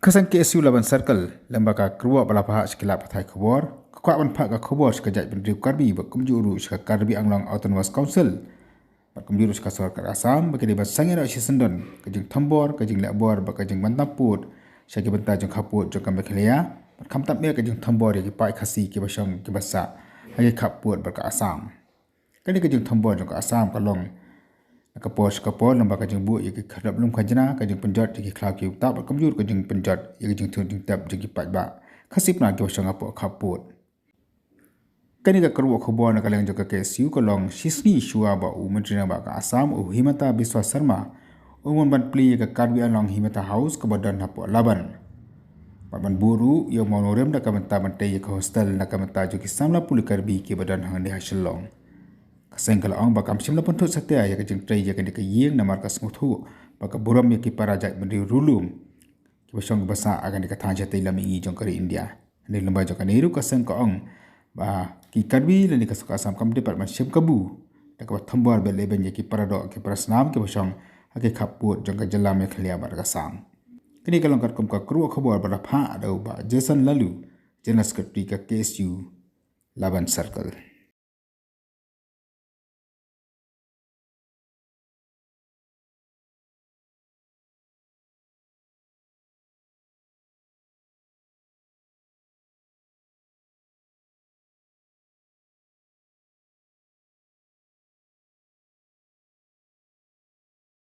Kesan KSU Laban Circle, lembaga keruak bala pahak sekilap patai khobor, kekuatan pahak ke khobor sekejap pendiri Karbi berkumjuru sekak Karbi Anglang Autonomous Council, berkumjuru sekak Sarkar Asam, bagi debat sangir aksi sendon, kejeng Tambor, kejeng Lekbor, kejeng Bantaput, syaki bentar jeng kaput jeng kambek helia, berkamtap mea kejeng Tambor yang kipai khasi kibasyong kibasa, hagi kaput berka Asam. Kini kejeng Tambor jeng ke Asam kalong, Kapor lembaga kajeng bu yang kerap belum kajana kajeng penjat yang kelak yang tak berkemjur kajeng penjat yang kajeng tunjung tak jeng kipat ba kasip nak kiwasang apa kaput. Kani ka keruak khobor nak kaleng juga KSU kalong sisni shua ba menteri ba ka Asam Himata Biswa Sarma umon ban pli ka Karbi Anglong Himata House ke badan hapo Laban. Ban buru yang monorem nak kamenta mentai ke hostel nak kamenta juga samla puli Karbi ke badan hang di Hasilong. Kaseng kalau orang bakam simla pun tu setia ya kejeng tray ya kene keyeng na markas nguthu baka buram ya ki parajak mendri rulum ki basong basa akan dikatahan jati lami i jong kari India ni lemba jong kaniru kaseng ko ong ba ki Karbi lani kasuk Asam kam department syem kabu dak ba thambor be leben ya ki paradok ki prasnam ki basong ake khaput jong ka jelam ya khlia bar kasam kini kalau kat kum ka kru khabar bar pha do ba Jason Lalu General Secretary ka KSU Laban Circle.